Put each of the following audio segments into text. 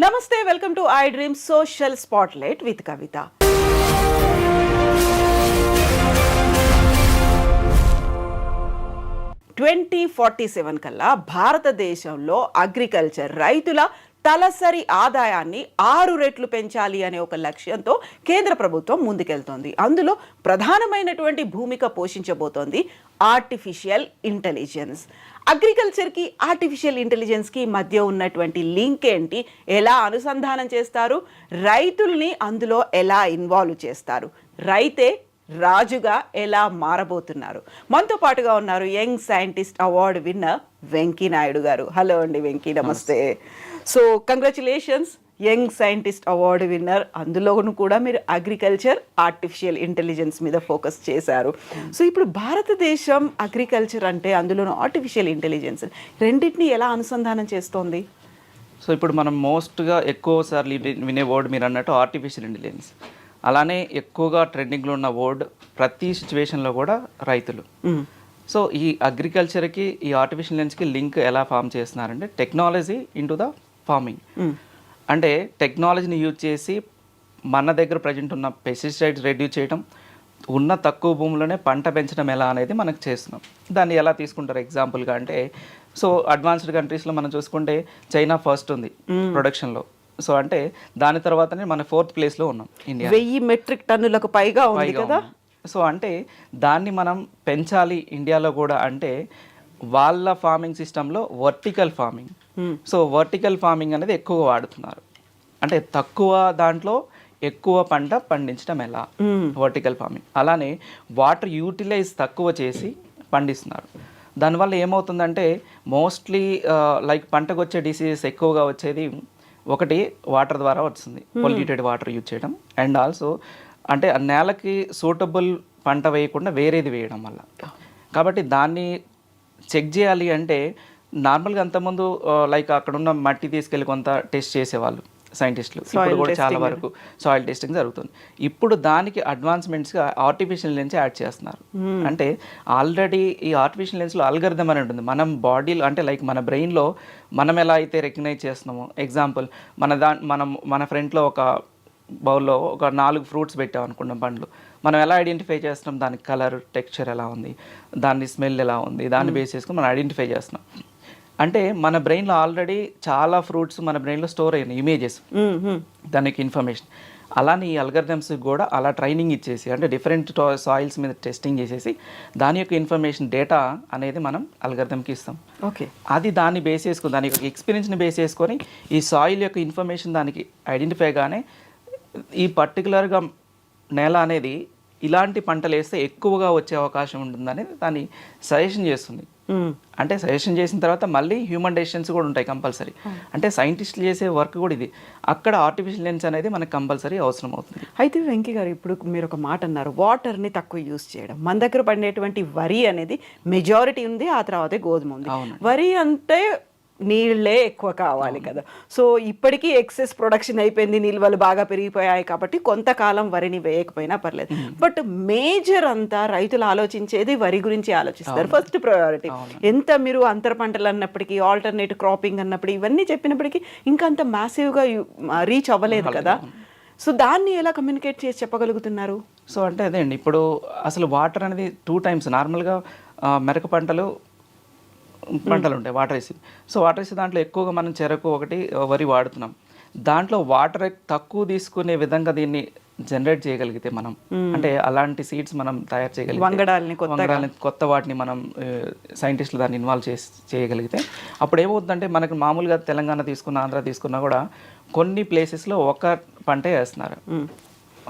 నమస్తే, welcome to I dream social spotlight with Kavitha. (2047) కల్లా భారతదేశంలో అగ్రికల్చర్ రైతుల తలసరి ఆదాయాన్ని 6 రెట్లు పెంచాలి అనే ఒక లక్ష్యంతో కేంద్ర ప్రభుత్వం ముందుకెళ్తోంది. అందులో ప్రధానమైనటువంటి భూమిక పోషించబోతోంది ఆర్టిఫిషియల్ ఇంటెలిజెన్స్. అగ్రికల్చర్కి ఆర్టిఫిషియల్ ఇంటెలిజెన్స్కి మధ్య ఉన్నటువంటి లింక్ ఏంటి, ఎలా అనుసంధానం చేస్తారు, రైతుల్ని అందులో ఎలా ఇన్వాల్వ్ చేస్తారు, రైతే రాజుగా ఎలా మారబోతున్నారు. మనతో పాటుగా ఉన్నారు young scientist award winner Venky Naidu గారు. హలో అండి వెంకీ, నమస్తే. So congratulations, young scientist award winner. అందులోనూ కూడా మీరు అగ్రికల్చర్ ఆర్టిఫిషియల్ ఇంటెలిజెన్స్ మీద ఫోకస్ చేశారు. సో ఇప్పుడు భారతదేశం అగ్రికల్చర్ అంటే అందులోనూ ఆర్టిఫిషియల్ ఇంటెలిజెన్స్ రెండింటిని ఎలా అనుసంధానం చేస్తోంది? సో ఇప్పుడు మనం మోస్ట్గా ఎక్కువ సార్లు వినే వర్డ్ మీరు అన్నట్టు ఆర్టిఫిషియల్ ఇంటెలిజెన్స్. అలానే ఎక్కువగా ట్రెండింగ్లో ఉన్న వర్డ్ ప్రతి సిచ్యువేషన్లో కూడా రైతులు. సో ఈ అగ్రికల్చర్కి ఈ ఆర్టిఫిషియల్ ఇంటెలిజెన్స్కి లింక్ ఎలా ఫామ్ చేస్తున్నారంటే టెక్నాలజీ ఇంటూ ద ఫార్మింగ్. అంటే టెక్నాలజీని యూజ్ చేసి మన దగ్గర ప్రజెంట్ ఉన్న పెస్టిసైడ్స్ రెడ్యూస్ చేయడం, ఉన్న తక్కువ భూమిలోనే పంట పెంచడం ఎలా అనేది మనకు చేస్తున్నాం. దాన్ని ఎలా తీసుకుంటారు ఎగ్జాంపుల్గా అంటే, సో అడ్వాన్స్డ్ కంట్రీస్లో మనం చూసుకుంటే చైనా ఫస్ట్ ఉంది ప్రొడక్షన్లో. సో అంటే దాని తర్వాతనే మన 4th ప్లేస్లో ఉన్నాం ఇండియా. 1000 మెట్రిక్ టన్నులకు పైగా ఉంది కదా. సో అంటే దాన్ని మనం పెంచాలి ఇండియాలో కూడా అంటే వాళ్ళ ఫార్మింగ్ సిస్టంలో vertical farming. So vertical farming అనేది ఎక్కువ వాడుతున్నారు. అంటే తక్కువ దాంట్లో ఎక్కువ పంట పండించడం ఎలా, వర్టికల్ ఫార్మింగ్. అలానే వాటర్ యూటిలైజ్ తక్కువ చేసి పండిస్తున్నారు. దానివల్ల ఏమవుతుందంటే మోస్ట్లీ లైక్ పంటకు వచ్చే డిసీజెస్ ఎక్కువగా వచ్చేది ఒకటి వాటర్ ద్వారా వస్తుంది, పొల్యూటెడ్ వాటర్ యూజ్ చేయడం, అండ్ ఆల్సో అంటే ఆ నేలకి సూటబుల్ పంట వేయకుండా వేరేది వేయడం వల్ల. కాబట్టి దాన్ని చెక్ చేయాలి అంటే నార్మల్గా అంతకుముందు లైక్ అక్కడ ఉన్న మట్టి తీసుకెళ్ళి కొంత టెస్ట్ చేసేవాళ్ళు సైంటిస్టులు. ఇప్పుడు కూడా చాలా వరకు సాయిల్ టెస్టింగ్ జరుగుతుంది. ఇప్పుడు దానికి అడ్వాన్స్మెంట్స్గా ఆర్టిఫిషియల్ ఇంటెలిజెన్స్ యాడ్ చేస్తున్నారు. అంటే ఆల్రెడీ ఈ ఆర్టిఫిషియల్ ఇంటెలిజెన్స్లో అల్గరిథం అని ఉంటుంది. మనం బాడీలో అంటే లైక్ మన బ్రెయిన్లో మనం ఎలా అయితే రికగ్నైజ్ చేస్తున్నామో, ఎగ్జాంపుల్ మన ఫ్రంట్లో ఒక బౌల్లో ఒక 4 ఫ్రూట్స్ పెట్టాం అనుకున్నాం, పండ్లు. మనం ఎలా ఐడెంటిఫై చేస్తున్నాం, దాని కలర్, టెక్స్చర్ ఎలా ఉంది, దాని స్మెల్ ఎలా ఉంది, దాన్ని బేస్ చేసుకుని మనం ఐడెంటిఫై చేస్తున్నాం. అంటే మన బ్రెయిన్లో ఆల్రెడీ చాలా ఫ్రూట్స్ మన బ్రెయిన్లో స్టోర్ అయినాయి, ఇమేజెస్, దానికి ఇన్ఫర్మేషన్. అలానే ఈ అల్గరిథమ్స్కి కూడా అలా ట్రైనింగ్ ఇచ్చేసి అంటే డిఫరెంట్ సాయిల్స్ మీద టెస్టింగ్ చేసేసి దాని యొక్క ఇన్ఫర్మేషన్ డేటా అనేది మనం అల్గరిథమ్కి ఇస్తాం. ఓకే, అది దాన్ని బేస్ చేసుకుని దాని యొక్క ఎక్స్పీరియన్స్ని బేస్ చేసుకొని ఈ సాయిల్ యొక్క ఇన్ఫర్మేషన్ దానికి ఐడెంటిఫై గానే ఈ పర్టికులర్గా నేల అనేది ఇలాంటి పంటలు వేస్తే ఎక్కువగా వచ్చే అవకాశం ఉంటుందనేది దాన్ని సజెషన్ చేస్తుంది. అంటే సజెషన్ చేసిన తర్వాత మళ్ళీ హ్యూమన్ డెసిషన్స్ కూడా ఉంటాయి కంపల్సరీ. అంటే సైంటిస్టులు చేసే వర్క్ కూడా ఇది. అక్కడ ఆర్టిఫిషియల్ ఇంటెలిజెన్స్ అనేది మనకు కంపల్సరీ అవసరం అవుతుంది. అయితే వెంకీ గారు, ఇప్పుడు మీరు ఒక మాట అన్నారు, వాటర్ని తక్కువ యూజ్ చేయడం. మన దగ్గర పండేటువంటి వరి అనేది మెజారిటీ ఉంది, ఆ తర్వాతే గోధుమ ఉంది. వరి అంటే నీళ్ళే ఎక్కువ కావాలి కదా. సో ఇప్పటికీ ఎక్సెస్ ప్రొడక్షన్ అయిపోయింది, నిల్వలు బాగా పెరిగిపోయాయి కాబట్టి కొంతకాలం వరిని వేయకపోయినా పర్లేదు. బట్ మేజర్ అంతా రైతులు ఆలోచించేది వరి గురించి ఆలోచిస్తారు. First priority. ఎంత మీరు అంతర పంటలు అన్నప్పటికీ, ఆల్టర్నేట్ క్రాపింగ్ అన్నప్పుడు, ఇవన్నీ చెప్పినప్పటికీ ఇంకా అంత మ్యాసివ్గా రీచ్ అవ్వలేదు కదా. సో దాన్ని ఎలా కమ్యూనికేట్ చేసి చెప్పగలుగుతున్నారు? సో అంటే అదే అండి, ఇప్పుడు అసలు వాటర్ అనేది 2 times నార్మల్గా మెరక పంటలు ఉంటాయి వాటర్ వేసి. సో వాటర్ వేసి దాంట్లో ఎక్కువగా మనం చెరకు ఒకటి, వరి వాడుతున్నాం. దాంట్లో వాటర్ తక్కువ తీసుకునే విధంగా దీన్ని జనరేట్ చేయగలిగితే మనం, అంటే అలాంటి సీడ్స్ మనం తయారు చేయగలిగితే, వంగడాలని కొత్త వాటిని మనం సైంటిస్టులు దాన్ని ఇన్వాల్వ్ చేయగలిగితే అప్పుడు ఏమవుతుందంటే మనకు మామూలుగా తెలంగాణ తీసుకున్న, ఆంధ్ర తీసుకున్నా కూడా కొన్ని ప్లేసెస్లో ఒక పంటే వేస్తున్నారు.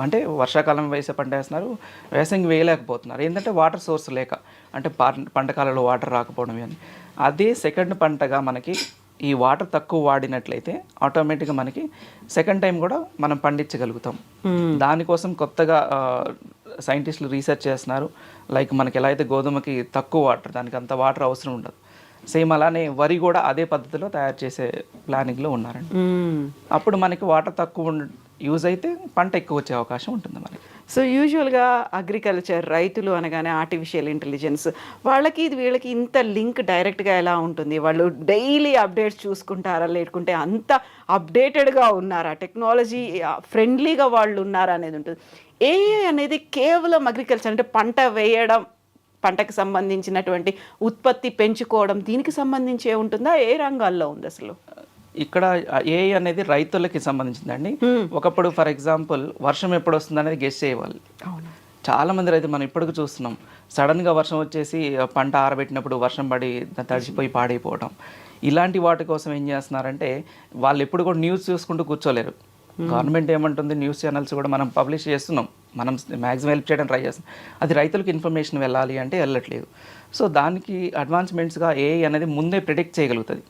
అంటే వర్షాకాలం వేసే పంట వేస్తున్నారు, వేసంగి వేయలేకపోతున్నారు. ఏంటంటే వాటర్ సోర్స్ లేక, అంటే పంటకాలంలో వాటర్ రాకపోవడం. అని అదే సెకండ్ పంటగా మనకి ఈ వాటర్ తక్కువ వాడినట్లయితే ఆటోమేటిక్గా మనకి సెకండ్ టైం కూడా మనం పండించగలుగుతాం. దానికోసం కొత్తగా సైంటిస్టులు రీసెర్చ్ చేస్తున్నారు. లైక్ మనకి ఎలా అయితే గోధుమకి తక్కువ వాటర్, దానికి అంత వాటర్ అవసరం ఉండదు, సేమ్ అలానే వరి కూడా అదే పద్ధతిలో తయారు చేసే ప్లానింగ్లో ఉన్నారండి. అప్పుడు మనకి వాటర్ తక్కువ యూజ్ అయితే పంట ఎక్కువ వచ్చే అవకాశం ఉంటుంది మనకి. సో యూజువల్గా అగ్రికల్చర్ రైతులు అనగానే ఆర్టిఫిషియల్ ఇంటెలిజెన్స్ వాళ్ళకి వీళ్ళకి ఇంత లింక్ డైరెక్ట్గా ఎలా ఉంటుంది? వాళ్ళు డైలీ అప్డేట్స్ చూసుకుంటారా, లేకుంటే అంత అప్డేటెడ్గా ఉన్నారా, టెక్నాలజీ ఫ్రెండ్లీగా వాళ్ళు ఉన్నారా అనేది ఉంటుంది. ఏఐ అనేది కేవలం అగ్రికల్చర్ అంటే పంట వేయడం, పంటకు సంబంధించినటువంటి ఉత్పత్తి పెంచుకోవడం, దీనికి సంబంధించి ఉంటుందా? ఏ రంగాల్లో ఉంది అసలు? ఇక్కడ ఏఐ అనేది రైతులకి సంబంధించిందండి. ఒకప్పుడు ఫర్ ఎగ్జాంపుల్ వర్షం ఎప్పుడు వస్తుంది అనేది గెస్ చేయవాలి. చాలా మంది రైతులు మనం ఇప్పటికి చూస్తున్నాం, సడన్గా వర్షం వచ్చేసి పంట ఆరబెట్టినప్పుడు వర్షం పడి తడిచిపోయి పాడైపోవడం, ఇలాంటి వాటి కోసం ఏం చేస్తున్నారంటే వాళ్ళు ఎప్పుడు కూడా న్యూస్ చూసుకుంటూ కూర్చోలేరు. గవర్నమెంట్ ఏమంటుంది, న్యూస్ ఛానల్స్ కూడా మనం పబ్లిష్ చేస్తున్నాం, మనం మ్యాక్సిమం హెల్ప్ చేయడం ట్రై చేస్తున్నాం. అది రైతులకు ఇన్ఫర్మేషన్ వెళ్ళాలి అంటే వెళ్ళట్లేదు. సో దానికి అడ్వాన్స్మెంట్స్గా ఏఐ అనేది ముందే ప్రిడిక్ట్ చేయగలుగుతుంది.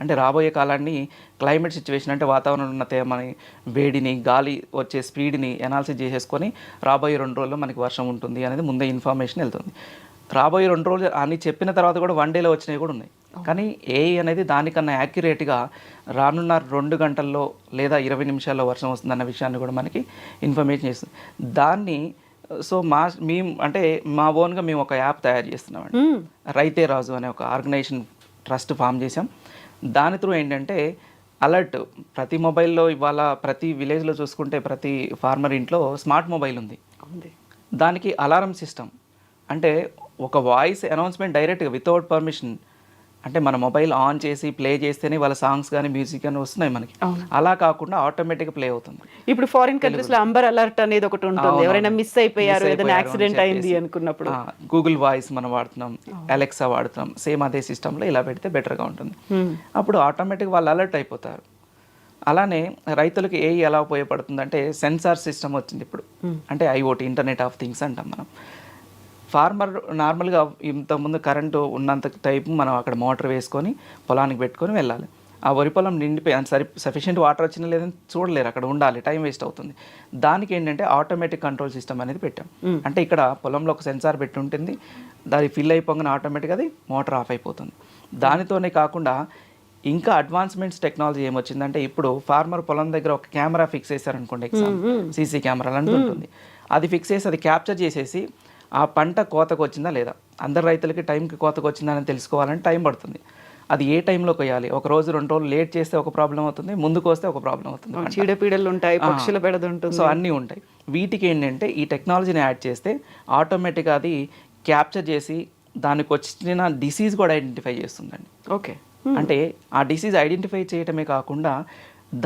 అంటే రాబోయే కాలాన్ని క్లైమేట్ సిచ్యువేషన్ అంటే వాతావరణంలో ఉన్న తేమని, వేడిని, గాలి వచ్చే స్పీడ్ని ఎనాలిసిస్ చేసేసుకొని రాబోయే 2 రోజుల్లో మనకి వర్షం ఉంటుంది అనేది ముందే ఇన్ఫర్మేషన్ వెళ్తుంది. రాబోయే 2 రోజులు అని చెప్పిన తర్వాత కూడా 1 డేలో వచ్చినవి కూడా ఉన్నాయి. కానీ ఏఐ అనేది దానికన్నా యాక్యురేట్గా రానున్న 2 గంటల్లో లేదా 20 నిమిషాల్లో వర్షం వస్తుందన్న విషయాన్ని కూడా మనకి ఇన్ఫర్మేషన్ ఇస్తుంది. దాన్ని సో మేము అంటే మా ఓన్గా మేము ఒక యాప్ తయారు చేస్తున్నామండి. రైతే రాజు అనే ఒక ఆర్గనైజేషన్ ట్రస్ట్ ఫామ్ చేసాం. దాని త్రూ ఏంటంటే అలర్ట్ ప్రతి మొబైల్లో ఇవాళ ప్రతి విలేజ్లో చూసుకుంటే ప్రతి ఫార్మర్ ఇంట్లో స్మార్ట్ మొబైల్ ఉంది. దానికి అలారం సిస్టమ్ అంటే ఒక వాయిస్ అనౌన్స్మెంట్ డైరెక్ట్గా వితౌట్ పర్మిషన్, అంటే మన మొబైల్ ఆన్ చేసి ప్లే చేస్తేనే వాళ్ళ సాంగ్స్ కానీ మ్యూజిక్ కానీ వస్తున్నాయి మనకి. అలా కాకుండా ఆటోమేటిక్గా ప్లే అవుతుంది. ఇప్పుడు ఫారిన్ కంట్రీస్ లో అంబర్ అలర్ట్ అనేది ఒకటి ఉంటుంది, ఎవరైనా మిస్ అయిపోయారు, ఏదైనా యాక్సిడెంట్ అయింది అనుకున్నప్పుడు గూగుల్ వాయిస్ మనం వాడుతున్నాం, అలెక్సా వాడుతున్నాం, సేమ్ అదే సిస్టంలో ఇలా పెడితే బెటర్గా ఉంటుంది. అప్పుడు ఆటోమేటిక్గా వాళ్ళు అలర్ట్ అయిపోతారు. అలానే రైతులకు ఏఐ ఎలా ఉపయోగపడుతుంది అంటే సెన్సార్ సిస్టమ్ వచ్చింది ఇప్పుడు. అంటే ఐఓటీ, ఇంటర్నెట్ ఆఫ్ థింగ్స్ అంటాం మనం. ఫార్మర్ నార్మల్గా ఇంతకుముందు కరెంటు ఉన్నంత టైపు మనం అక్కడ మోటార్ వేసుకొని పొలానికి పెట్టుకొని వెళ్ళాలి. ఆ వరి పొలం నిండిపోయి సఫిషియెంట్ వాటర్ వచ్చినా లేదని చూడలేరు, అక్కడ ఉండాలి, టైం వేస్ట్ అవుతుంది. దానికి ఏంటంటే ఆటోమేటిక్ కంట్రోల్ సిస్టమ్ అనేది పెట్టాం. అంటే ఇక్కడ పొలంలో ఒక సెన్సార్ పెట్టి ఉంటుంది, దాన్ని ఫిల్ అయిపోగానే ఆటోమేటిక్గా అది మోటార్ ఆఫ్ అయిపోతుంది. దానితోనే కాకుండా ఇంకా అడ్వాన్స్మెంట్స్ టెక్నాలజీ ఏమొచ్చిందంటే ఇప్పుడు ఫార్మర్ పొలం దగ్గర ఒక కెమెరా ఫిక్స్ చేశారనుకోండి, సీసీ కెమెరా లాంటి ఉంటుంది. అది ఫిక్స్ చేసి అది క్యాప్చర్ చేసేసి ఆ పంట కోతకు వచ్చిందా లేదా, అందరు రైతులకి టైంకి కోతకు వచ్చిందా అని తెలుసుకోవాలంటే టైం పడుతుంది. అది ఏ టైంలో కొయ్యాలి, ఒక రోజు 2 రోజులు లేట్ చేస్తే ఒక ప్రాబ్లం అవుతుంది, ముందుకు వస్తే ఒక ప్రాబ్లం అవుతుంది, చీడపీడలు ఉంటాయి, పక్షుల బెడద ఉంటుంది, సో అన్నీ ఉంటాయి. వీటికి ఏంటంటే ఈ టెక్నాలజీని యాడ్ చేస్తే ఆటోమేటిక్గా అది క్యాప్చర్ చేసి దానికి వచ్చిన డిసీజ్ కూడా ఐడెంటిఫై చేస్తుందండి. ఓకే, అంటే ఆ డిసీజ్ ఐడెంటిఫై చేయటమే కాకుండా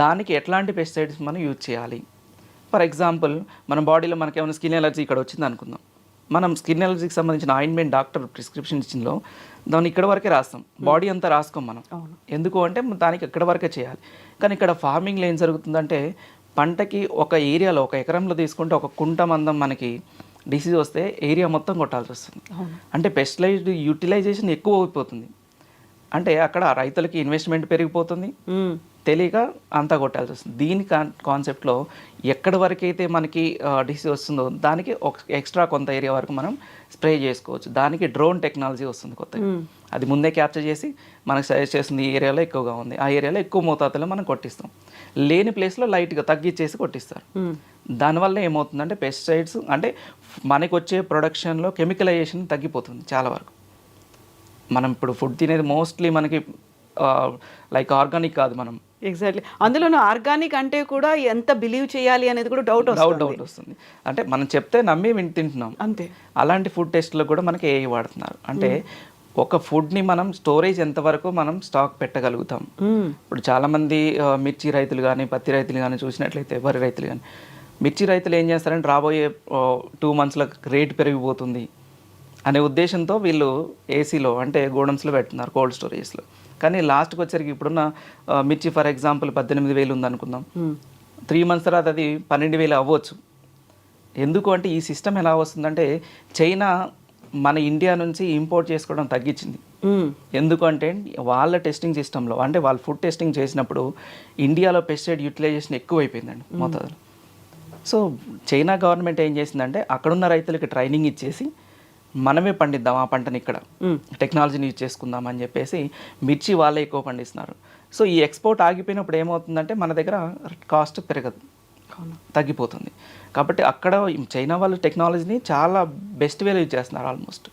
దానికి ఎట్లాంటి పెస్టిసైడ్స్ మనం యూజ్ చేయాలి. ఫర్ ఎగ్జాంపుల్ మన బాడీలో మనకి ఏమైనా స్కిన్ ఎలర్జీ ఇక్కడ వచ్చింది అనుకుందాం, మనం స్కిన్ ఎలర్జీకి సంబంధించిన ఆయింట్మెంట్ డాక్టర్ ప్రిస్క్రిప్షన్ ఇచ్చిందో దాన్ని ఇక్కడ వరకే రాస్తాం, బాడీ అంతా రాసుకోం మనం. ఎందుకు అంటే దానికి ఇక్కడ వరకే చేయాలి. కానీ ఇక్కడ ఫార్మింగ్లో ఏం జరుగుతుందంటే పంటకి ఒక ఏరియాలో, ఒక ఎకరంలో తీసుకుంటే ఒక కుంట మందం మనకి డిసీజ్ వస్తే ఏరియా మొత్తం కొట్టాల్సి వస్తుంది. అంటే పెస్టిసైడ్ యూటిలైజేషన్ ఎక్కువ అయిపోతుంది. అంటే అక్కడ రైతులకి ఇన్వెస్ట్మెంట్ పెరిగిపోతుంది, తెలియక అంతా కొట్టాల్సి వస్తుంది. దీని కాన్సెప్ట్లో ఎక్కడి వరకు అయితే మనకి డిసీజ్ వస్తుందో దానికి ఒక ఎక్స్ట్రా కొంత ఏరియా వరకు మనం స్ప్రే చేసుకోవచ్చు. దానికి డ్రోన్ టెక్నాలజీ వస్తుంది కొత్తగా, అది ముందే క్యాప్చర్ చేసి మనకు సజెస్ట్ చేస్తుంది ఈ ఏరియాలో ఎక్కువగా ఉంది, ఆ ఏరియాలో ఎక్కువ మోతాదులో మనం కొట్టిస్తాం, లేని ప్లేస్లో లైట్గా తగ్గించేసి కొట్టిస్తారు. దానివల్ల ఏమవుతుందంటే పెస్టిసైడ్స్ అంటే మనకు వచ్చే ప్రొడక్షన్లో కెమికలైజేషన్ తగ్గిపోతుంది చాలా వరకు. మనం ఇప్పుడు ఫుడ్ తినేది మోస్ట్లీ మనకి లైక్ ఆర్గానిక్ కాదు మనం. ఎగ్జాక్ట్లీ, అందులోనూ ఆర్గానిక్ అంటే కూడా ఎంత బిలీవ్ చేయాలి అనేది కూడా డౌట్ వస్తుంది. అంటే మనం చెప్తే నమ్మి తింటున్నాం అంతే. అలాంటి ఫుడ్ టెస్ట్లో కూడా మనకి ఏఐ వాడుతున్నారు. అంటే ఒక ఫుడ్ని మనం స్టోరేజ్ ఎంతవరకు మనం స్టాక్ పెట్టగలుగుతాం. ఇప్పుడు చాలామంది మిర్చి రైతులు కానీ పత్తి రైతులు కానీ చూసినట్లయితే, వరి రైతులు కానీ, మిర్చి రైతులు ఏం చేస్తారంటే రాబోయే 2 మంత్స్లో రేటు పెరిగిపోతుంది అనే ఉద్దేశంతో వీళ్ళు ఏసీలో అంటే గోడమ్స్లో పెడుతున్నారు, కోల్డ్ స్టోరేజ్లో. కానీ లాస్ట్కి వచ్చరికి ఇప్పుడున్న మిర్చి ఫర్ ఎగ్జాంపుల్ 18,000 ఉంది అనుకుందాం, 3 మంత్స్ తర్వాత అది 12,000 అవ్వచ్చు. ఎందుకు అంటే ఈ సిస్టమ్ ఎలా వస్తుందంటే చైనా మన ఇండియా నుంచి ఇంపోర్ట్ చేసుకోవడం తగ్గించింది. ఎందుకంటే వాళ్ళ టెస్టింగ్ సిస్టంలో అంటే వాళ్ళు ఫుడ్ టెస్టింగ్ చేసినప్పుడు ఇండియాలో పెస్టిసైడ్ యూటిలైజేషన్ ఎక్కువైపోయిందండి మోతాదులో. సో చైనా గవర్నమెంట్ ఏం చేసిందంటే అక్కడున్న రైతులకి ట్రైనింగ్ ఇచ్చేసి మనమే పండిద్దాం ఆ పంటని, ఇక్కడ టెక్నాలజీని యూజ్ చేసుకుందాం అని చెప్పేసి మిర్చి వాళ్ళే ఎక్కువ పండిస్తున్నారు. సో ఈ ఎక్స్పోర్ట్ ఆగిపోయినప్పుడు ఏమవుతుందంటే మన దగ్గర కాస్ట్ పెరగదు, తగ్గిపోతుంది. కాబట్టి అక్కడ చైనా వాళ్ళు టెక్నాలజీని చాలా బెస్ట్ వేలో యూజ్ చేస్తున్నారు ఆల్మోస్ట్.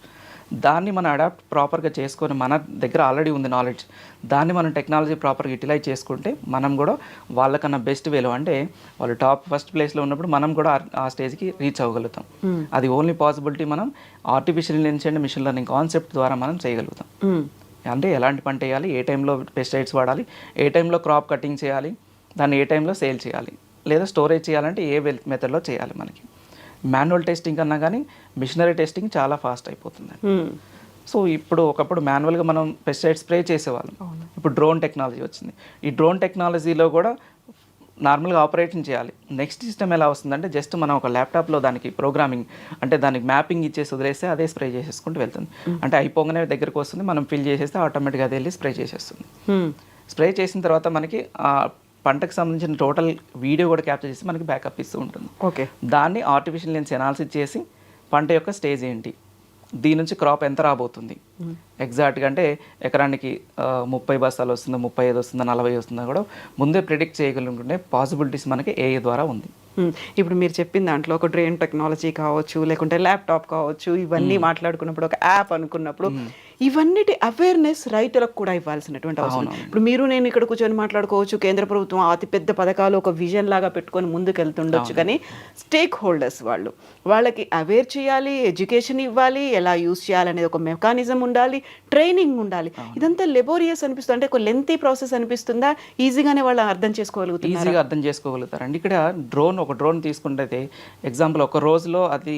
దాన్ని మనం అడాప్ట్ ప్రాపర్గా చేసుకొని మన దగ్గర ఆల్రెడీ ఉంది నాలెడ్జ్, దాన్ని మనం టెక్నాలజీ ప్రాపర్గా యూటిలైజ్ చేసుకుంటే మనం కూడా వాళ్ళకన్నా బెస్ట్ వేలో, అంటే వాళ్ళు టాప్ ఫస్ట్ ప్లేస్లో ఉన్నప్పుడు మనం కూడా ఆ స్టేజ్కి రీచ్ అవ్వగలుగుతాం. అది ఓన్లీ పాసిబిలిటీ మనం artificial intelligence and machine learning concept ద్వారా మనం చేయగలుగుతాం. అంటే ఎలాంటి పంట వేయాలి, ఏ టైంలో పెస్టిసైడ్స్ వాడాలి, ఏ టైంలో క్రాప్ కటింగ్ చేయాలి, దాన్ని ఏ టైంలో సేల్ చేయాలి, లేదా స్టోరేజ్ చేయాలంటే ఏ మెథడ్లో చేయాలి. మనకి మాన్యువల్ టెస్టింగ్ కన్నా కానీ మిషనరీ టెస్టింగ్ చాలా ఫాస్ట్ అయిపోతుంది. సో ఇప్పుడు ఒకప్పుడు మాన్యువల్గా మనం పెస్టిసైడ్ స్ప్రే చేసేవాళ్ళం, ఇప్పుడు డ్రోన్ టెక్నాలజీ వచ్చింది. ఈ డ్రోన్ టెక్నాలజీలో కూడా నార్మల్గా ఆపరేషన్ చేయాలి. నెక్స్ట్ సిస్టమ్ ఎలా వస్తుందంటే జస్ట్ మనం ఒక ల్యాప్టాప్లో దానికి ప్రోగ్రామింగ్ అంటే దానికి మ్యాపింగ్ ఇచ్చేసి వదిలేస్తే అదే స్ప్రే చేసేసుకుంటూ వెళ్తుంది. అంటే అయిపోగానే దగ్గరకు వస్తుంది, మనం ఫిల్ చేసేస్తే ఆటోమేటిక్గా అది వెళ్ళి స్ప్రే చేసేస్తుంది. స్ప్రే చేసిన తర్వాత మనకి పంటకు సంబంధించిన టోటల్ వీడియో కూడా క్యాప్చర్ చేసి మనకి బ్యాకప్ ఇస్తూ ఉంటుంది. ఓకే, దాన్ని ఆర్టిఫిషియల్ ఇంటెలిజెన్స్ అనాలిసిస్ చేసి పంట యొక్క స్టేజ్ ఏంటి, దీని నుంచి క్రాప్ ఎంత రాబోతుంది ఎగ్జాక్ట్గా, అంటే ఎకరానికి 30 బస్తాలు వస్తుందా, 35 వస్తుందా, 40 వస్తుందా కూడా ముందే ప్రిడిక్ట్ చేయగలుగుతుండే పాసిబిలిటీస్ మనకి ఏఐ ద్వారా ఉంది. ఇప్పుడు మీరు చెప్పిన దాంట్లో ఒక డ్రోన్ టెక్నాలజీ కావచ్చు, లేకుంటే ల్యాప్టాప్ కావచ్చు, ఇవన్నీ మాట్లాడుకున్నప్పుడు ఒక యాప్ అనుకున్నప్పుడు ఇవన్నిటి అవేర్నెస్ రైతులకు కూడా ఇవ్వాల్సినటువంటి అవసరం. ఇప్పుడు మీరు నేను ఇక్కడ కూర్చొని మాట్లాడుకోవచ్చు, కేంద్ర ప్రభుత్వం అతిపెద్ద పథకాలు ఒక విజన్ లాగా పెట్టుకొని ముందుకు వెళ్తుండొచ్చు, కానీ స్టేక్ హోల్డర్స్ వాళ్ళకి అవేర్ చేయాలి, ఎడ్యుకేషన్ ఇవ్వాలి, ఎలా యూజ్ చేయాలనేది ఒక మెకానిజం ఉండాలి, ట్రైనింగ్ ఉండాలి. ఇదంతా లెబోరియస్ అనిపిస్తుంది, అంటే ఒక లెంతీ ప్రాసెస్ అనిపిస్తుందా? ఈజీగానే వాళ్ళు అర్థం చేసుకోగలుగుతారు, ఈజీగా అర్థం చేసుకోగలుగుతారండి. ఇక్కడ ఒక డ్రోన్ తీసుకుంటే ఎగ్జాంపుల్ ఒక రోజులో అది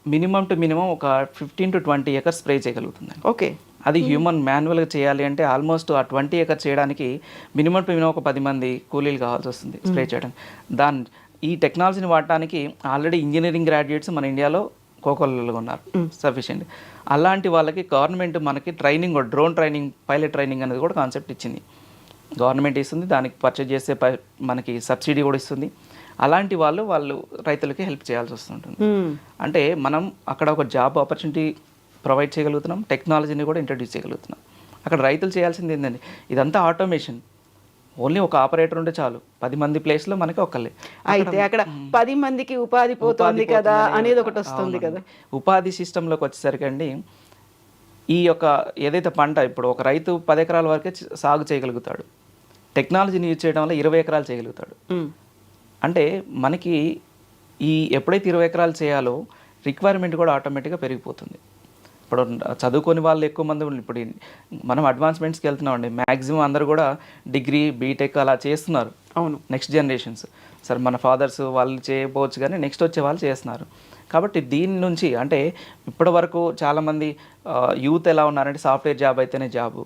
మినిమం టు మినిమం ఒక 15 to 20 acres స్ప్రే చేయగలుగుతుంది. ఓకే, అది హ్యూమన్ మాన్యువల్గా చేయాలి అంటే ఆల్మోస్ట్ ఆ 20 acres చేయడానికి మినిమం టు మినిమం ఒక 10 మంది కూలీలు కావాల్సి వస్తుంది స్ప్రే చేయడానికి. ఈ టెక్నాలజీని వాడటానికి ఆల్రెడీ ఇంజనీరింగ్ గ్రాడ్యుయేట్స్ మన ఇండియాలో కోకొల్లలో ఉన్నారు సఫిషియెంట్. అలాంటి వాళ్ళకి గవర్నమెంట్ మనకి training, drone training, pilot training అనేది కూడా కాన్సెప్ట్ ఇచ్చింది. గవర్నమెంట్ ఇస్తుంది, దానికి పర్చేజ్ చేస్తే మనకి సబ్సిడీ కూడా ఇస్తుంది. అలాంటి వాళ్ళు రైతులకి హెల్ప్ చేయాల్సి వస్తుంటుంది. అంటే మనం అక్కడ ఒక జాబ్ ఆపర్చునిటీ ప్రొవైడ్ చేయగలుగుతున్నాం, టెక్నాలజీని కూడా ఇంట్రడ్యూస్ చేయగలుగుతున్నాం. అక్కడ రైతులు చేయాల్సింది ఏంటండి, ఇదంతా ఆటోమేషన్. ఓన్లీ ఒక ఆపరేటర్ ఉంటే చాలు, 10 మంది ప్లేస్లో మనకి ఒకళ్ళే. అయితే అక్కడ 10 మందికి ఉపాధి పోతుంది కదా అనేది ఒకటి వస్తుంది కదా. ఉపాధి సిస్టంలోకి వచ్చేసరికి అండి, ఈ యొక్క ఏదైతే పంట ఇప్పుడు ఒక రైతు 10 ఎకరాల వరకే సాగు చేయగలుగుతాడు, టెక్నాలజీని యూజ్ చేయడం వల్ల 20 ఎకరాలు చేయగలుగుతాడు. అంటే మనకి ఎప్పుడైతే 20 ఎకరాలు చేయాలో రిక్వైర్మెంట్ కూడా ఆటోమేటిక్గా పెరిగిపోతుంది. ఇప్పుడు చదువుకొని వాళ్ళు ఎక్కువ మంది, ఇప్పుడు మనం అడ్వాన్స్మెంట్స్కి వెళ్తున్నామండి, మ్యాక్సిమం అందరూ కూడా డిగ్రీ, బీటెక్ అలా చేస్తున్నారు. అవును, నెక్స్ట్ జనరేషన్స్. సరే మన ఫాదర్స్ వాళ్ళు చేయకపోవచ్చు కానీ నెక్స్ట్ వచ్చే వాళ్ళు చేస్తున్నారు. కాబట్టి దీని నుంచి అంటే ఇప్పటి వరకు చాలామంది యూత్ ఎలా ఉన్నారంటే సాఫ్ట్వేర్ జాబ్ అయితేనే జాబు,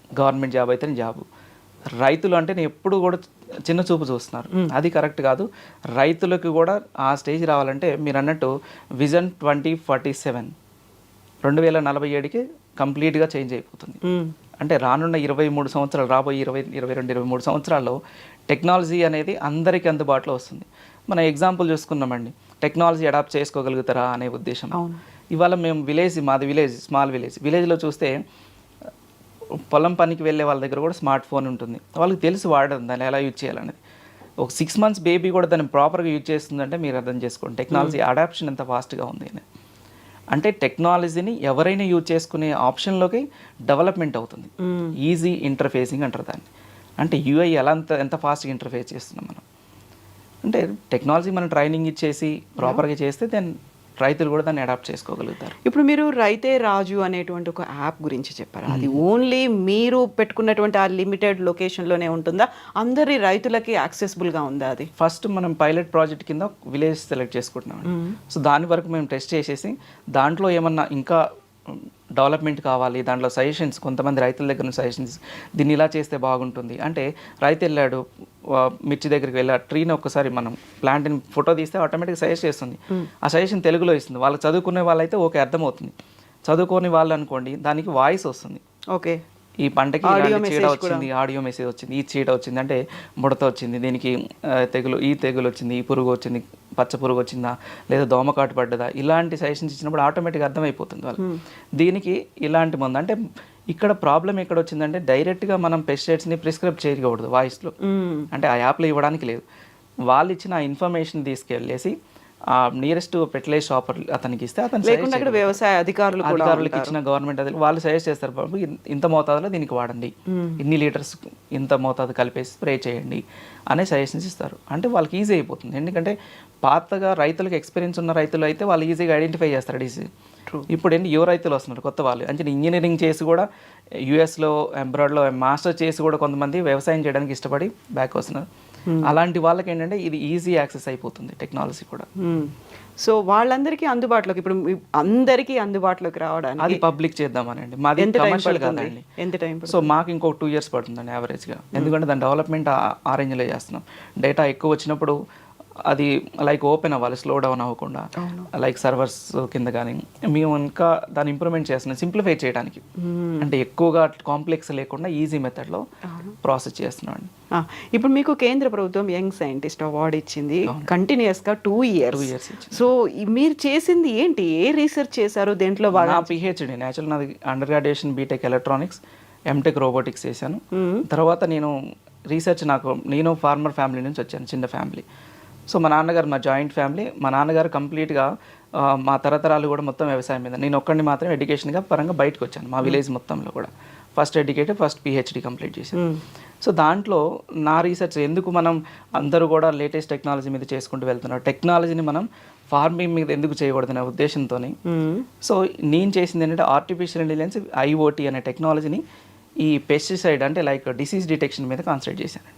గవర్నమెంట్ జాబ్ అయితేనే జాబు. రైతులు అంటే ఎప్పుడు కూడా చిన్న చూపు చూస్తున్నారు, అది కరెక్ట్ కాదు. రైతులకు కూడా ఆ స్టేజ్ రావాలంటే మీరు అన్నట్టు విజన్ 2047 2047కి కంప్లీట్గా చేంజ్ అయిపోతుంది. అంటే రానున్న 23 సంవత్సరాలు, రాబోయే 22-23 సంవత్సరాల్లో టెక్నాలజీ అనేది అందరికీ అందుబాటులో వస్తుంది. మనం ఎగ్జాంపుల్ చూసుకున్నామండి, టెక్నాలజీ అడాప్ట్ చేసుకోగలుగుతారా అనే ఉద్దేశం. ఇవాళ మేము మాది స్మాల్ విలేజ్లో చూస్తే పొలం పనికి వెళ్ళే వాళ్ళ దగ్గర కూడా స్మార్ట్ ఫోన్ ఉంటుంది, వాళ్ళకి తెలిసి వాడడం, దాన్ని ఎలా యూజ్ చేయాలనేది. ఒక 6 months బేబీ కూడా దాన్ని ప్రాపర్గా యూజ్ చేస్తుందంటే మీరు అర్థం చేసుకోండి టెక్నాలజీ అడాప్షన్ ఎంత ఫాస్ట్గా ఉంది అని. అంటే టెక్నాలజీని ఎవరైనా యూజ్ చేసుకునే ఆప్షన్లోకి డెవలప్మెంట్ అవుతుంది. ఈజీ ఇంటర్ఫేసింగ్ అంటారు దాన్ని. అంటే యూఐ ఎంత ఫాస్ట్గా ఇంటర్ఫేస్ చేస్తున్నాం మనం. అంటే టెక్నాలజీ మనం ట్రైనింగ్ ఇచ్చేసి ప్రాపర్గా చేస్తే దెన్ రైతులు కూడా దాన్ని అడాప్ట్ చేసుకోగలుగుతారు. ఇప్పుడు మీరు రైతే రాజు అనేటువంటి ఒక యాప్ గురించి చెప్పారు, అది ఓన్లీ మీరు పెట్టుకున్నటువంటి ఆ లిమిటెడ్ లొకేషన్లోనే ఉంటుందా, అందరి రైతులకి యాక్సెసిబుల్గా ఉందా? అది ఫస్ట్ మనం పైలట్ ప్రాజెక్ట్ కింద విలేజ్ సెలెక్ట్ చేసుకుంటున్నాం. సో దాని వరకు మేము టెస్ట్ చేసేసి దాంట్లో ఏమన్నా ఇంకా డెవలప్మెంట్ కావాలి, దాంట్లో సజెషన్స్, కొంతమంది రైతుల దగ్గర నుంచి సజెషన్స్, దీన్ని ఇలా చేస్తే బాగుంటుంది అంటే రైతు వెళ్ళాడు మిర్చి దగ్గరికి వెళ్ళి ఆ ట్రీని ఒక్కసారి మనం ప్లాంట్ని ఫోటో తీస్తే ఆటోమేటిక్గా సజెస్ట్ చేస్తుంది. ఆ సజెషన్ తెలుగులో ఇస్తుంది. వాళ్ళకి చదువుకునే వాళ్ళైతే ఓకే అర్థమవుతుంది, చదువుకోని వాళ్ళు అనుకోండి దానికి వాయిస్ వస్తుంది. ఓకే, ఈ పంటకి చీడ వచ్చింది, ఆడియో మెసేజ్ వచ్చింది, ఈ చీడ వచ్చింది అంటే ముడత వచ్చింది, దీనికి తెగులు వచ్చింది, ఈ పురుగు వచ్చింది, పచ్చ పురుగు వచ్చిందా, లేదా దోమకాటు పడ్డదా, ఇలాంటి సజెషన్స్ ఇచ్చినప్పుడు ఆటోమేటిక్గా అర్థమైపోతుంది వాళ్ళు. దీనికి ఇలాంటి మందు అంటే ఇక్కడ ప్రాబ్లం ఎక్కడ వచ్చిందంటే డైరెక్ట్గా మనం పెస్టిసైడ్స్ని ప్రిస్క్రైబ్ చేయకూడదు వాయిస్లో, అంటే ఆ యాప్లో ఇవ్వడానికి లేదు. వాళ్ళు ఇచ్చిన ఇన్ఫర్మేషన్ తీసుకెళ్ళేసి ఆ నియరెస్ట్ ఫెర్టిలైజర్ షాప్ అతనికి ఇస్తే అతను లేకుండా అక్కడ వ్యవసాయ అధికారులకు ఇచ్చిన గవర్నమెంట్ అధికారులు వాళ్ళు సజెస్ట్ చేస్తారు బాబు ఇంత మోతాదులో దీనికి వాడండి, ఇన్ని లీటర్స్ ఇంత మోతాదు కలిపేసి స్ప్రే చేయండి అనే సజెషన్స్ ఇస్తారు. అంటే వాళ్ళకి ఈజీ అయిపోతుంది. ఎందుకంటే పాతగా రైతులకు ఎక్స్పీరియన్స్ ఉన్న రైతులు అయితే వాళ్ళు ఈజీగా ఐడెంటిఫై చేస్తారు డిసీజ్. ఇప్పుడు ఏంటి యువ రైతులు వస్తున్నారు కొత్త వాళ్ళు, అంటే ఇంజనీరింగ్ చేసి కూడా యూఎస్లో అబ్రాడ్లో మాస్టర్ చేసి కూడా కొంతమంది వ్యవసాయం చేయడానికి ఇష్టపడి బ్యాక్ వస్తున్నారు. అలాంటి వాళ్ళకి ఏంటంటే ఇది ఈజీ యాక్సెస్ అయిపోతుంది టెక్నాలజీ కూడా. సో వాళ్ళందరికీ అందుబాటులోకి, ఇప్పుడు అందరికీ అందుబాటులోకి రావడానికి అది పబ్లిక్ చేద్దామనండి. మాది కమర్షియల్ కాదండి. ఎంత టైం? సో మాకు ఇంకొక 2 years పడుతుందండి యావరేజ్గా. ఎందుకంటే దాని డెవలప్మెంట్ ఆ రేంజ్లో చేస్తున్నాం. డేటా ఎక్కువ వచ్చినప్పుడు అది లైక్ ఓపెన్ అవ్వాలి, స్లో డౌన్ అవ్వకుండా, లైక్ సర్వర్స్ కింద కానీ మేము ఇంకా దాన్ని ఇంప్రూవ్మెంట్ చేస్తున్నాం సింప్లిఫై చేయడానికి. అంటే ఎక్కువగా కాంప్లెక్స్ లేకుండా ఈజీ మెథడ్లో ప్రాసెస్ చేస్తున్నాం అండి. ఇప్పుడు మీకు కేంద్ర ప్రభుత్వం యంగ్ సైంటిస్ట్ అవార్డు ఇచ్చింది కంటిన్యూస్గా 2 years. సో మీరు చేసింది ఏంటి? ఏ రీసెర్చ్ చేశారు దేంట్లో? నా పిహెచ్డి నేచురల్ నాది under graduation BTech electronics, MTech robotics చేశాను. తర్వాత నేను ఫార్మర్ ఫ్యామిలీ నుంచి వచ్చాను, చిన్న ఫ్యామిలీ. సో మా జాయింట్ ఫ్యామిలీ, మా నాన్నగారు కంప్లీట్గా మా తరతరాలు కూడా మొత్తం వ్యవసాయం మీద. నేను ఒక్కడిని మాత్రం ఎడ్యుకేషన్గా పరంగా బయటకు వచ్చాను. మా విలేజ్ మొత్తంలో కూడా first educated, first PhD complete చేశాను. సో దాంట్లో నా రీసెర్చ్ ఎందుకు మనం అందరూ కూడా లేటెస్ట్ టెక్నాలజీ మీద చేసుకుంటూ వెళ్తున్నారు, టెక్నాలజీని మనం ఫార్మింగ్ మీద ఎందుకు చేయకూడదనే ఉద్దేశంతో సో నేను చేసింది ఏంటంటే ఆర్టిఫిషియల్ ఇంటెలిజెన్స్ IoT అనే టెక్నాలజీని ఈ పెస్టిసైడ్ అంటే లైక్ డిసీజ్ డిటెక్షన్ మీద కాన్సన్ట్రేట్ చేశాను.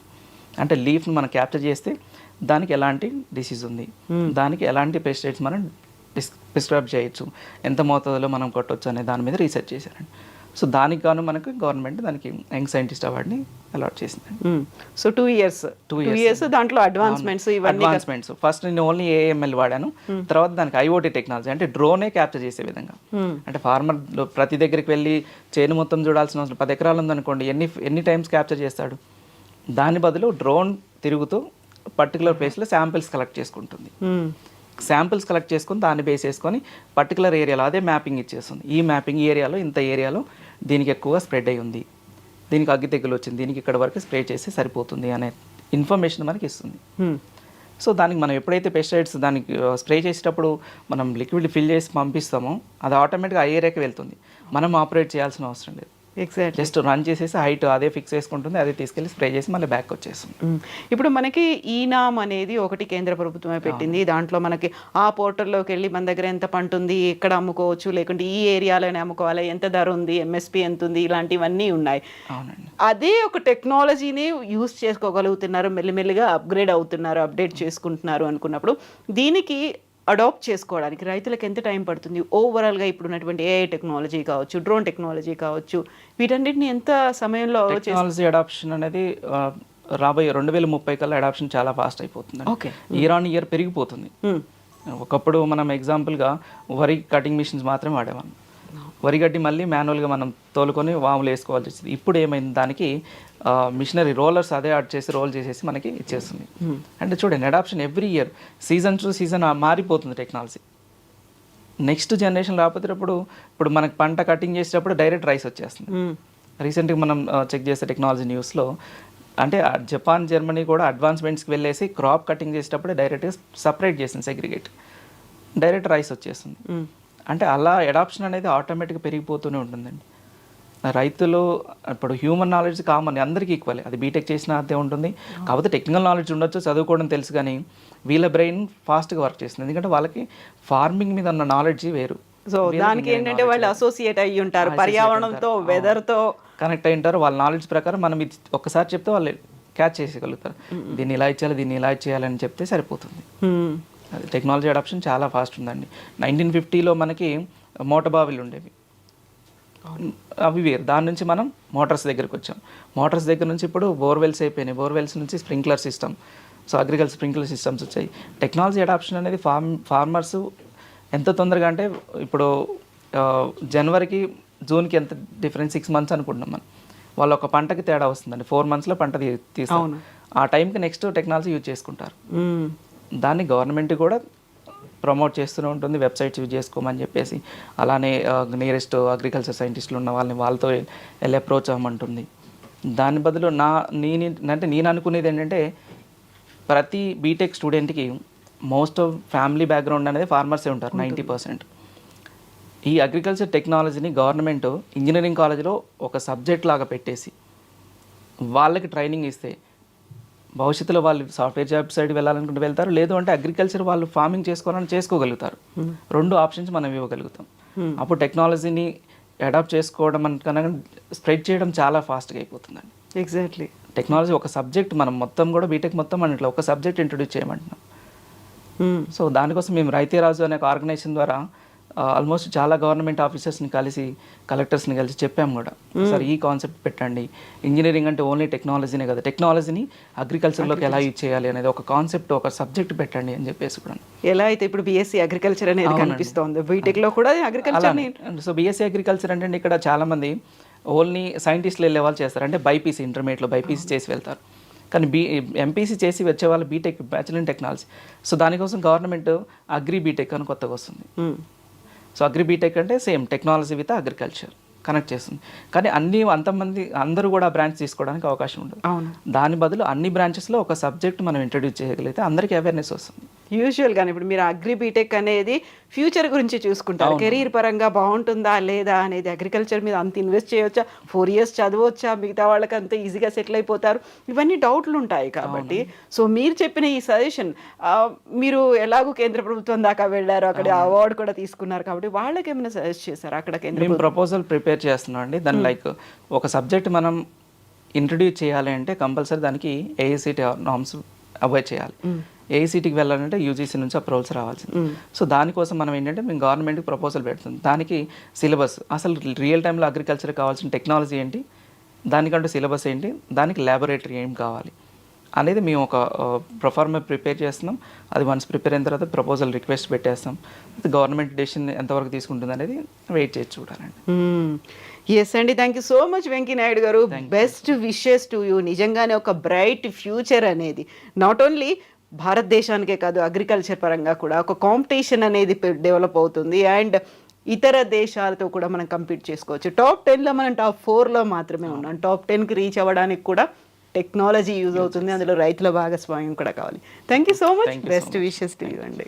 అంటే లీఫ్ని మనం క్యాప్చర్ చేస్తే దానికి ఎలాంటి డిసీజ్ ఉంది, దానికి ఎలాంటి పెస్టిసైడ్స్ మనం ప్రిస్క్రైబ్ చేయొచ్చు, ఎంత మోతాదులో మనం కొట్టవచ్చు అనే దాని మీద రీసెర్చ్ చేశారండి. సో దానికి గాను మనకు గవర్నమెంట్ దానికి యంగ్ సైంటిస్ట్ అవార్డుని అలాట్ చేసింది. సో 2 years దాంట్లో అడ్వాన్స్మెంట్స్. ఫస్ట్ నేను ఓన్లీ AML వాడాను. తర్వాత దానికి IoT టెక్నాలజీ అంటే డ్రోనే క్యాప్చర్ చేసే విధంగా. అంటే ఫార్మర్ ప్రతి దగ్గరికి వెళ్ళి చేను మొత్తం చూడాల్సిన అవసరం, 10 ఎకరాలు ఉందనుకోండి, ఎన్ని టైమ్స్ క్యాప్చర్ చేస్తాడు? దాని బదులు డ్రోన్ తిరుగుతూ పర్టికులర్ ప్లేస్లో శాంపిల్స్ కలెక్ట్ చేసుకుంటుంది. శాంపిల్స్ కలెక్ట్ చేసుకుని దాన్ని బేస్ చేసుకొని పర్టికులర్ ఏరియాలో అదే మ్యాపింగ్ ఇచ్చేస్తుంది. ఈ మ్యాపింగ్ ఏరియాలో ఇంత ఏరియాలో దీనికి ఎక్కువగా స్ప్రెడ్ అయి ఉంది, దీనికి అగ్గి తెగులు వచ్చింది, దీనికి ఇక్కడ వరకు స్ప్రే చేస్తే సరిపోతుంది అనే ఇన్ఫర్మేషన్ మనకి ఇస్తుంది. సో దానికి మనం ఎప్పుడైతే పెస్టిసైడ్స్ దానికి స్ప్రే చేసేటప్పుడు మనం లిక్విడ్ ఫిల్ చేసి పంపిస్తామో అది ఆటోమేటిక్గా ఆ ఏరియాకి వెళ్తుంది, మనం ఆపరేట్ చేయాల్సిన అవసరం లేదు. ఎగ్జాక్ట్ జస్ట్ రన్ చేసేసి హైట్ అదే ఫిక్స్ చేసుకుంటుంది, అదే తీసుకెళ్ళి స్ప్రే చేసి మళ్ళీ బ్యాక్ వచ్చేస్తుంది. ఇప్పుడు మనకి ఈనామ్ అనేది ఒకటి కేంద్ర ప్రభుత్వమే పెట్టింది. దాంట్లో మనకి ఆ పోర్టల్లోకి వెళ్ళి మన దగ్గర ఎంత పంట ఉంది, ఎక్కడ అమ్ముకోవచ్చు, లేకుంటే ఈ ఏరియాలోనే అమ్ముకోవాలి, ఎంత ధర ఉంది, MSP ఎంత ఉంది, ఇలాంటివన్నీ ఉన్నాయి. అవునండి. అదే ఒక టెక్నాలజీని యూస్ చేసుకోగలుగుతున్నారు, మెల్లిమెల్లిగా అప్గ్రేడ్ అవుతున్నారు, అప్డేట్ చేసుకుంటున్నారు అనుకున్నప్పుడు దీనికి అడాప్ట్ చేసుకోవడానికి రైతులకు ఎంత టైం పడుతుంది? ఓవరాల్గా ఇప్పుడు ఉన్నటువంటి AI టెక్నాలజీ కావచ్చు, డ్రోన్ టెక్నాలజీ కావచ్చు, వీటన్నిటిని ఎంత సమయంలో టెక్నాలజీ అడాప్షన్ అనేది రాబోయే 2030 కల్లా అడాప్షన్ చాలా ఫాస్ట్ అయిపోతుంది. ఓకే, ఇయర్ ఆన్ ఇయర్ పెరిగిపోతుంది. ఒకప్పుడు మనం ఎగ్జాంపుల్గా వరి కటింగ్ మిషన్స్ మాత్రమే వాడేవాళ్ళం. వరి గడ్డి మళ్ళీ మాన్యువల్గా మనం తోలుకొని వాములు వేసుకోవాల్సి వచ్చింది. ఇప్పుడు ఏమైంది, దానికి మిషనరీ రోలర్స్ అదే యాడ్ చేసి రోల్ చేసేసి మనకి ఇచ్చేస్తుంది. అంటే చూడండి adoption every year, season to season మారిపోతుంది టెక్నాలజీ. నెక్స్ట్ జనరేషన్ రాకపోతే ఇప్పుడు మనకి పంట కటింగ్ చేసేటప్పుడు డైరెక్ట్ రైస్ వచ్చేస్తుంది. రీసెంట్గా మనం చెక్ చేసే టెక్నాలజీ న్యూస్లో అంటే జపాన్, జర్మనీ కూడా అడ్వాన్స్మెంట్స్కి వెళ్ళేసి క్రాప్ కటింగ్ చేసేటప్పుడు డైరెక్ట్గా సపరేట్ చేసింది, సెగ్రిగేట్, డైరెక్ట్ రైస్ వచ్చేస్తుంది. అంటే అలా అడాప్షన్ అనేది ఆటోమేటిక్గా పెరిగిపోతూనే ఉంటుందండి. రైతులు ఇప్పుడు హ్యూమన్ నాలెడ్జ్ కామన్, అందరికీ ఈక్వల్, అది బీటెక్ చేసిన అదే ఉంటుంది. కాకపోతే టెక్నికల్ నాలెడ్జ్ ఉండొచ్చు, చదువుకోవడం తెలుసు, కానీ వీళ్ళ బ్రెయిన్ ఫాస్ట్గా వర్క్ చేస్తుంది. ఎందుకంటే వాళ్ళకి ఫార్మింగ్ మీద ఉన్న నాలెడ్జ్ వేరు. సో దానికి ఏంటంటే వాళ్ళు అసోసియేట్ అయ్యి ఉంటారు, పర్యావరణంతో, వెదర్తో కనెక్ట్ అయి ఉంటారు. వాళ్ళ నాలెడ్జ్ ప్రకారం మనం ఇది ఒక్కసారి చెప్తే వాళ్ళు క్యాచ్ చేసేయగలుగుతారు. దీన్ని ఇలా ఇచ్చేయాలి, దీన్ని ఇలా చేయాలని చెప్తే సరిపోతుంది. అది టెక్నాలజీ అడాప్షన్ చాలా ఫాస్ట్ ఉందండి. 1950లో మనకి మోటార్ బావిలు ఉండేవి, అవి వేరు. దాని నుంచి మనం మోటార్స్ దగ్గరికి వచ్చాం. మోటార్స్ దగ్గర నుంచి ఇప్పుడు బోర్వెల్స్ అయిపోయినాయి, బోర్వెల్స్ నుంచి sprinkler system, so agriculture sprinkler systems వచ్చాయి. టెక్నాలజీ అడాప్షన్ అనేది ఫార్మర్స్ ఎంత తొందరగా అంటే ఇప్పుడు జనవరికి జూన్కి ఎంత డిఫరెన్స్, 6 months అనుకుంటున్నాం మనం. వాళ్ళు ఒక పంటకి తేడా వస్తుందండి, 4 monthsలో పంట తీస్తాం. ఆ టైంకి నెక్స్ట్ టెక్నాలజీ యూజ్ చేసుకుంటారు. దాన్ని గవర్నమెంట్ కూడా ప్రమోట్ చేస్తూనే ఉంటుంది, వెబ్సైట్స్ యూజ్ చేసుకోమని చెప్పేసి. అలానే నియరెస్ట్ అగ్రికల్చర్ సైంటిస్టులు ఉన్న వాళ్ళతో వెళ్ళి అప్రోచ్ అవ్వమంటుంది. దాని బదులు నేను అనుకునేది ఏంటంటే ప్రతి బీటెక్ స్టూడెంట్కి మోస్ట్ ఆఫ్ ఫ్యామిలీ బ్యాక్గ్రౌండ్ అనేది ఫార్మర్సే ఉంటారు 90%. ఈ అగ్రికల్చర్ టెక్నాలజీని గవర్నమెంట్ ఇంజనీరింగ్ కాలేజ్లో ఒక సబ్జెక్ట్ లాగా పెట్టేసి వాళ్ళకి ట్రైనింగ్ ఇస్తే భవిష్యత్తులో వాళ్ళు సాఫ్ట్వేర్ జాబ్ సైడ్ వెళ్ళాలనుకుంటే వెళ్తారు, లేదు అంటే అగ్రికల్చర్ వాళ్ళు ఫార్మింగ్ చేసుకోవాలని చేసుకోగలుగుతారు. 2 ఆప్షన్స్ మనం ఇవ్వగలుగుతాం. అప్పుడు టెక్నాలజీని అడాప్ట్ చేసుకోవడం కన్నా స్ప్రెడ్ చేయడం చాలా ఫాస్ట్గా అయిపోతుందండి. ఎగ్జాక్ట్లీ. టెక్నాలజీ ఒక సబ్జెక్ట్ మనం మొత్తం కూడా బీటెక్ మొత్తం మన ఇట్లా ఒక సబ్జెక్ట్ ఇంట్రొడ్యూస్ చేయమంటున్నాం. సో దానికోసం మేము రైతే రాజు అనే ఒక ఆర్గనైజేషన్ ద్వారా ఆల్మోస్ట్ చాలా గవర్నమెంట్ ఆఫీసర్స్ని కలిసి కలెక్టర్స్ని కలిసి చెప్పాము కూడా, సార్ ఈ కాన్సెప్ట్ పెట్టండి, ఇంజనీరింగ్ అంటే ఓన్లీ టెక్నాలజీనే కదా, టెక్నాలజీని అగ్రికల్చర్లోకి ఎలా యూజ్ చేయాలి అనేది ఒక కాన్సెప్ట్ ఒక సబ్జెక్ట్ పెట్టండి అని చెప్పేసి కూడా. ఎలా అయితే ఇప్పుడు బీఎస్సీ అగ్రికల్చర్ అనేది కనిపిస్తోంది, బీటెక్లో కూడా అగ్రికల్చర్. సో బీఎస్సీ అగ్రికల్చర్ అంటే ఇక్కడ చాలామంది ఓన్లీ సైంటిస్టులు వెళ్ళే వాళ్ళు చేస్తారు, అంటే బైపీసీ ఇంటర్మీడియట్లో బైపీసీ చేసి వెళ్తారు. కానీ ఎంపీసీ చేసి వచ్చే వాళ్ళు BTech bachelor in technology. So దానికోసం గవర్నమెంట్ అగ్రి బీటెక్ అని కొత్తగా వస్తుంది. సో అగ్రి బీటెక్ అంటే same technology with agriculture connect చేస్తుంది. కానీ అందరూ కూడా బ్రాంచ్ తీసుకోవడానికి అవకాశం ఉండదు. దాని బదులు అన్ని బ్రాంచెస్లో ఒక సబ్జెక్ట్ మనం ఇంట్రడ్యూస్ చేయగలిగితే అందరికీ అవేర్నెస్ వస్తుంది. యూజువల్గా ఇప్పుడు మీరు అగ్రి బీటెక్ అనేది ఫ్యూచర్ గురించి చూసుకుంటారు, కెరీర్ పరంగా బాగుంటుందా లేదా అనేది, అగ్రికల్చర్ మీద అంత ఇన్వెస్ట్ చేయవచ్చా, 4 years చదవచ్చా, మిగతా వాళ్ళకి అంత ఈజీగా సెటిల్ అయిపోతారు, ఇవన్నీ డౌట్లు ఉంటాయి. కాబట్టి సో మీరు చెప్పిన ఈ సజెషన్, మీరు ఎలాగో కేంద్ర ప్రభుత్వం దాకా వెళ్ళారు, అక్కడ అవార్డు కూడా తీసుకున్నారు, కాబట్టి వాళ్ళకి ఏమైనా సజెస్ట్ చేశారు? అక్కడ కేంద్ర ప్రపోజల్ ప్రిపేర్ చేస్తున్నాం అండి. దాని లైక్ ఒక సబ్జెక్ట్ మనం ఇంట్రడ్యూస్ చేయాలి అంటే కంపల్సరీ దానికి ఏఐసిటి నార్మ్స్ అవాయిడ్ చేయాలి. ఏఐసిటికి వెళ్ళాలంటే యూజీసీ నుంచి అప్రూవల్స్ రావాల్సింది. సో దానికోసం మనం ఏంటంటే మేము గవర్నమెంట్కి ప్రపోజల్ పెడుతుంది. దానికి సిలబస్, అసలు రియల్ టైంలో అగ్రికల్చర్ కావాల్సిన టెక్నాలజీ ఏంటి, దానికంటూ సిలబస్ ఏంటి, దానికి ల్యాబొరేటరీ ఏం కావాలి అనేది మేము ఒక ప్రొఫార్మా ప్రిపేర్ చేస్తున్నాం. అది వన్స్ ప్రిపేర్ అయిన తర్వాత ప్రపోజల్ రిక్వెస్ట్ పెట్టేస్తాం. గవర్నమెంట్ డెసిషన్ ఎంతవరకు తీసుకుంటుంది అనేది వెయిట్ చేసి చూడాలండి. ఎస్ అండి, thank you so much Venky Naidu గారు. Best wishes to you. నిజంగానే ఒక బ్రైట్ ఫ్యూచర్ అనేది నాట్ ఓన్లీ భారతదేశానికే కాదు, అగ్రికల్చర్ పరంగా కూడా ఒక కాంపిటీషన్ అనేది డెవలప్ అవుతుంది. అండ్ ఇతర దేశాలతో కూడా మనం కంపీట్ చేసుకోవచ్చు. టాప్ 10లో మనం టాప్ 4లో మాత్రమే ఉన్నాం. టాప్ 10కి రీచ్ అవ్వడానికి కూడా టెక్నాలజీ యూజ్ అవుతుంది, అందులో రైతుల భాగస్వామ్యం కూడా కావాలి. Thank you so much. Best wishes to you అండి.